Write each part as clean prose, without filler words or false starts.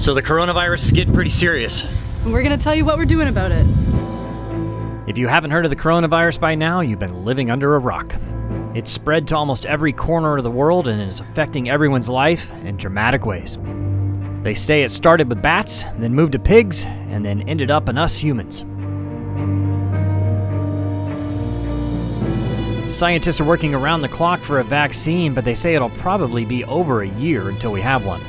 So the coronavirus is getting pretty serious. And we're gonna tell you what we're doing about it. If you haven't heard of the coronavirus by now, you've been living under a rock. It's spread to almost every corner of the world and is affecting everyone's life in dramatic ways. They say it started with bats, then moved to pigs, and then ended up in us humans. Scientists are working around the clock for a vaccine, but they say it'll probably be over a year until we have one.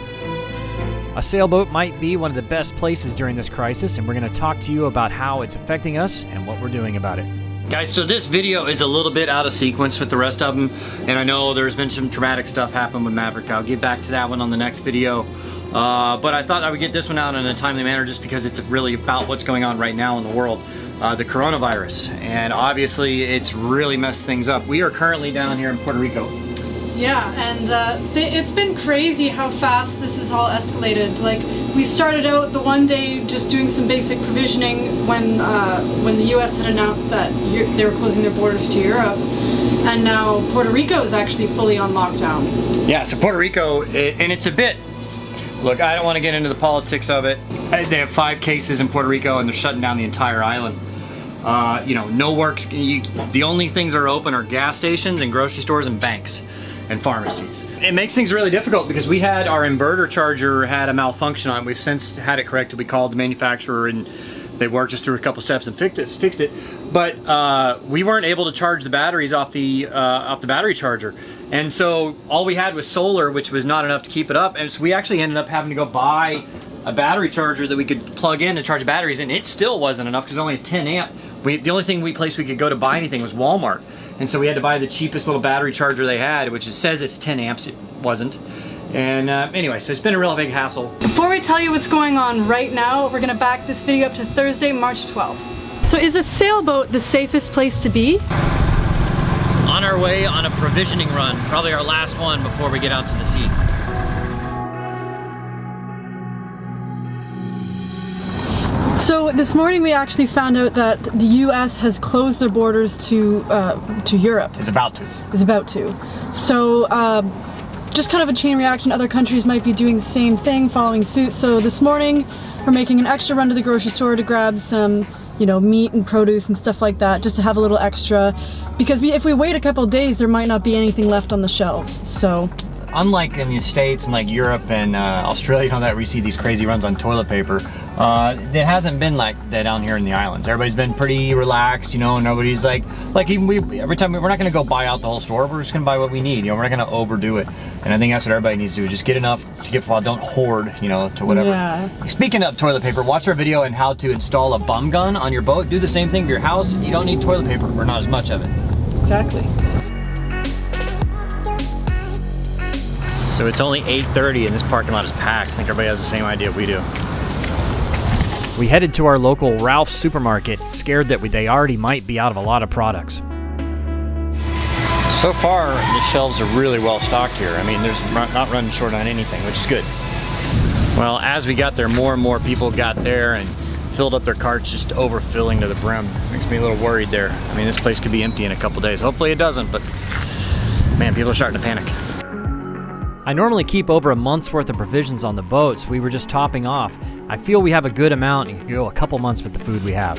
A sailboat might be one of the best places during this crisis, and we're going to talk to you about how it's affecting us and what we're doing about it. Guys, so this video is a little bit out of sequence with the rest of them, and I know there's been some traumatic stuff happen with Maverick. I'll get back to that one on the next video, but I thought I would get this one out in a timely manner just because it's really about what's going on right now in the world, the coronavirus, and obviously it's really messed things up. We are currently down here in Puerto Rico. Yeah, and it's been crazy how fast this has all escalated. Like, we started out the one day just doing some basic provisioning when the U.S. had announced that they were closing their borders to Europe, and now Puerto Rico is actually fully on lockdown. Yeah, so Puerto Rico, and it's a bit, look, I don't want to get into the politics of it. They have 5 cases in Puerto Rico and they're shutting down the entire island. You know, no works, the only things that are open are gas stations and grocery stores and banks and pharmacies. It makes things really difficult because we had our inverter charger had a malfunction on it. We've since had it corrected. We called the manufacturer and they worked us through a couple steps and fixed it. But we weren't able to charge the batteries off the battery charger. And so all we had was solar, which was not enough to keep it up. And so we actually ended up having to go buy a battery charger that we could plug in to charge batteries, and it still wasn't enough because only a 10 amp. The only place we could go to buy anything was Walmart. And so we had to buy the cheapest little battery charger they had, which says it's 10 amps, it wasn't. And anyway, so it's been a real big hassle. Before we tell you what's going on right now, we're gonna back this video up to Thursday, March 12th. So is a sailboat the safest place to be? On our way on a provisioning run, probably our last one before we get out to the sea. So this morning we actually found out that the U.S. has closed their borders to Europe. Is about to. So just kind of a chain reaction. Other countries might be doing the same thing, following suit. So this morning we're making an extra run to the grocery store to grab some, you know, meat and produce and stuff like that, just to have a little extra. Because if we wait a couple of days, there might not be anything left on the shelves. So. Unlike in the States and like Europe and Australia and all that, we see these crazy runs on toilet paper. It hasn't been like that down here in the islands. Everybody's been pretty relaxed, you know. Nobody's like even every time we're not gonna go buy out the whole store. We're just gonna buy what we need. You know, we're not gonna overdo it. And I think that's what everybody needs to do. Just get enough to get for a while. Don't hoard, you know, to whatever. Yeah. Speaking of toilet paper, watch our video on how to install a bum gun on your boat. Do the same thing for your house. You don't need toilet paper, or not as much of it. Exactly. So it's only 8:30 and this parking lot is packed. I think everybody has the same idea we do. We headed to our local Ralph's supermarket, scared that they already might be out of a lot of products. So far, the shelves are really well stocked here. I mean, there's not running short on anything, which is good. Well, as we got there, more and more people got there and filled up their carts, just overfilling to the brim. Makes me a little worried there. I mean, this place could be empty in a couple days. Hopefully it doesn't, but man, people are starting to panic. I normally keep over a month's worth of provisions on the boat, so we were just topping off. I feel we have a good amount and can go a couple months with the food we have.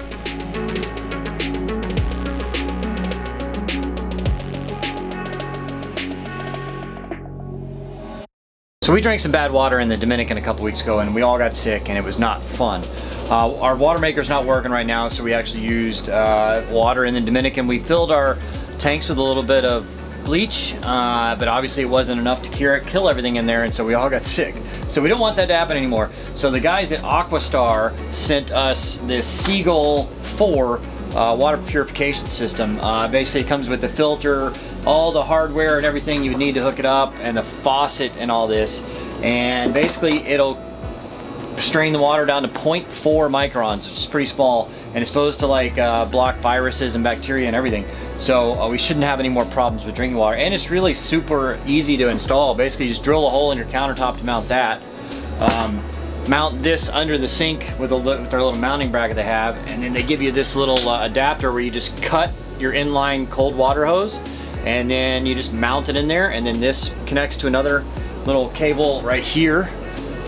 So we drank some bad water in the Dominican a couple weeks ago and we all got sick and it was not fun. Our water maker's not working right now, so we actually used water in the Dominican. We filled our tanks with a little bit of bleach, but obviously it wasn't enough to kill everything in there, and so we all got sick. So we don't want that to happen anymore. So the guys at Aquastar sent us this Seagull 4 water purification system. Basically it comes with the filter, all the hardware and everything you would need to hook it up, and the faucet and all this. And basically it'll strain the water down to 0.4 microns, which is pretty small, and it's supposed to like block viruses and bacteria and everything. So we shouldn't have any more problems with drinking water, and it's really super easy to install. Basically you just drill a hole in your countertop to mount that, mount this under the sink with their little mounting bracket they have, and then they give you this little adapter where you just cut your inline cold water hose, and then you just mount it in there, and then this connects to another little cable right here,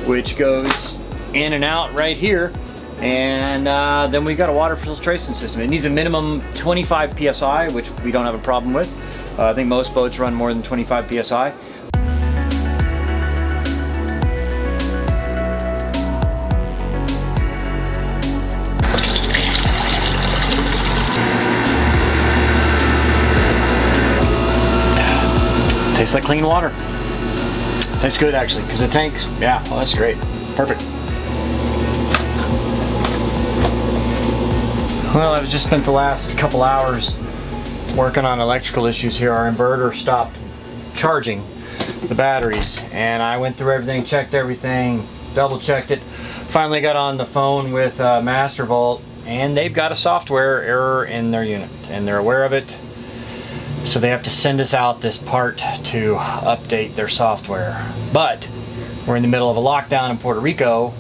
which goes in and out right here. And then we've got a water filtration system. It needs a minimum 25 PSI, which we don't have a problem with. I think most boats run more than 25 PSI. Tastes like clean water. Tastes good actually, because the tanks, yeah, well, that's great. Perfect. Well, I've just spent the last couple hours working on electrical issues here. Our inverter stopped charging the batteries, and I went through everything, checked everything, double checked it. Finally got on the phone with Master Vault, and they've got a software error in their unit, and they're aware of it. So they have to send us out this part to update their software. But we're in the middle of a lockdown in Puerto Rico.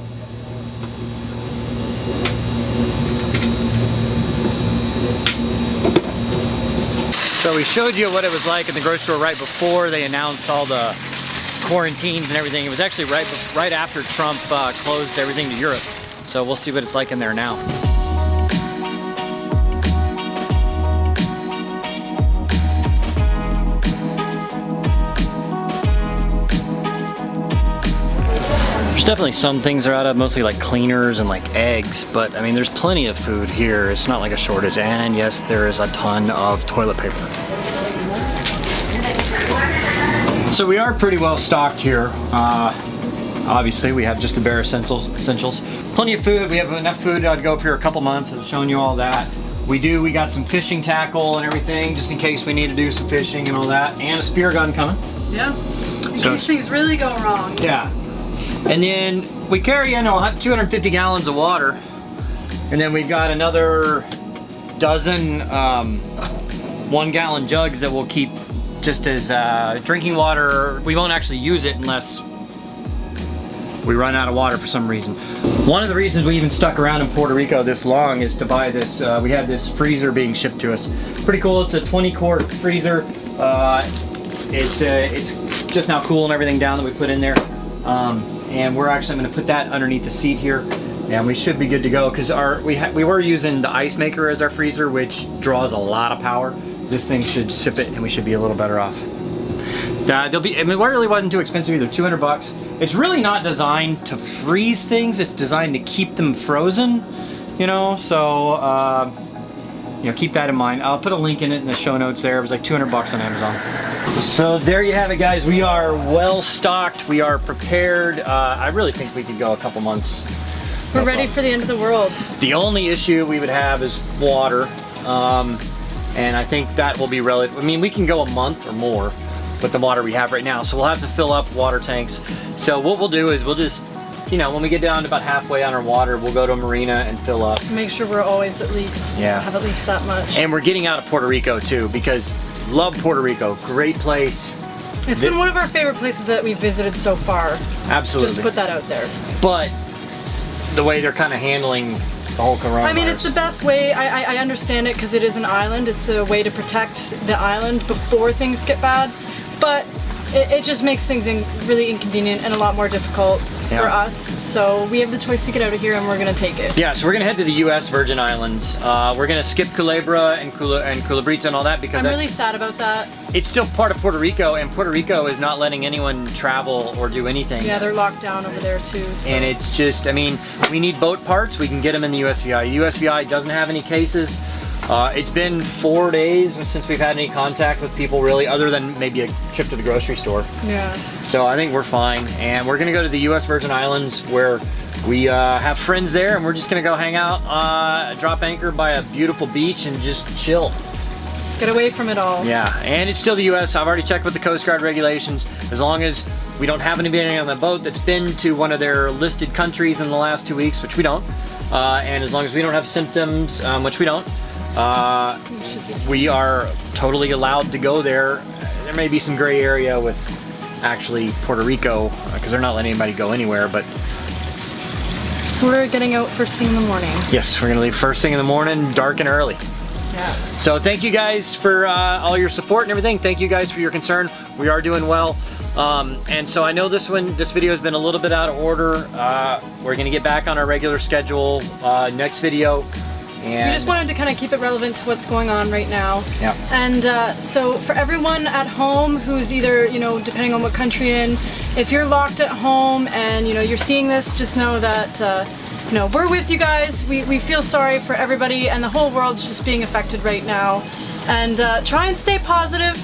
So we showed you what it was like in the grocery store right before they announced all the quarantines and everything. It was actually right after Trump closed everything to Europe. So we'll see what it's like in there now. There's definitely some things that are out of, mostly like cleaners and like eggs, but I mean there's plenty of food here. It's not like a shortage, and yes, there is a ton of toilet paper. So we are pretty well stocked here. Obviously we have just the bare essentials. Plenty of food. We have enough food to go for here a couple months. I've shown you all that. We got some fishing tackle and everything just in case we need to do some fishing and all that, and a spear gun coming. Yeah, in case things really go wrong. Yeah. And then we carry in 250 gallons of water, and then we've got another dozen 1 gallon jugs that we'll keep just as drinking water. We won't actually use it unless we run out of water for some reason. One of the reasons we even stuck around in Puerto Rico this long is to buy this. We had this freezer being shipped to us. Pretty cool. It's a 20-quart freezer. It's just now cooling everything down that we put in there. And we're actually going to put that underneath the seat here, and we should be good to go, because we were using the ice maker as our freezer, which draws a lot of power. This thing should sip it, and we should be a little better off. I mean, it really wasn't too expensive either, 200 bucks. It's really not designed to freeze things, it's designed to keep them frozen, you know, so keep that in mind. I'll put a link in it in the show notes there. It was like 200 bucks on Amazon. So there you have it, guys. We are well stocked. We are prepared. I really think we could go a couple months. We're ready for the end of the world. The only issue we would have is water. And I think that will be relative. I mean, we can go a month or more with the water we have right now. So we'll have to fill up water tanks. So what we'll do is we'll just, when we get down to about halfway on our water, we'll go to a marina and fill up. Make sure we're always have at least that much. And we're getting out of Puerto Rico too, because love Puerto Rico, great place. It's been one of our favorite places that we've visited so far. Absolutely. Just to put that out there. But the way they're kind of handling the whole coronavirus. I mean, it's the best way. I understand it because it is an island. It's the way to protect the island before things get bad. But it just makes things really inconvenient and a lot more difficult for us. So we have the choice to get out of here, and we're going to take it. Yeah, so we're going to head to the U.S. Virgin Islands. We're going to skip Culebra and Culebrita and all that, because I'm really sad about that. It's still part of Puerto Rico, and Puerto Rico is not letting anyone travel or do anything. Yeah, they're locked down over there too. So. And it's just, I mean, we need boat parts. We can get them in the USVI. USVI doesn't have any cases. It's been 4 days since we've had any contact with people, really, other than maybe a trip to the grocery store. Yeah. So I think we're fine, and we're gonna go to the U.S. Virgin Islands, where we have friends there, and we're just gonna go hang out, drop anchor by a beautiful beach, and just chill. Get away from it all. Yeah, and it's still the U.S. I've already checked with the Coast Guard regulations. As long as we don't have anybody on the boat that's been to one of their listed countries in the last 2 weeks, which we don't, and as long as we don't have symptoms, which we don't, we are totally allowed to go there. There may be some gray area with actually Puerto Rico, because they're not letting anybody go anywhere, but we're getting out first thing in the morning. Yes, we're gonna leave first thing in the morning, dark and early. Yeah. So thank you guys for all your support and everything. Thank you guys for your concern. We are doing well. And so I know this video has been a little bit out of order. We're gonna get back on our regular schedule next video. And we just wanted to kind of keep it relevant to what's going on right now. Yeah. And so for everyone at home who's either, you know, depending on what country you're in, if you're locked at home and, you know, you're seeing this, just know that, you know, we're with you guys. We feel sorry for everybody, and the whole world's just being affected right now. And try and stay positive.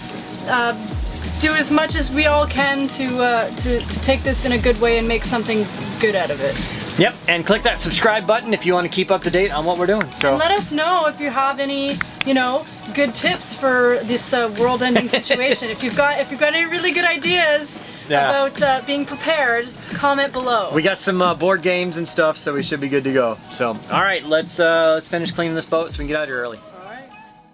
Do as much as we all can to take this in a good way and make something good out of it. Yep, and click that subscribe button if you want to keep up to date on what we're doing. So and let us know if you have any, you know, good tips for this world-ending situation. if you've got any really good ideas about being prepared, comment below. We got some board games and stuff, so we should be good to go. So, all right, let's finish cleaning this boat so we can get out of here early.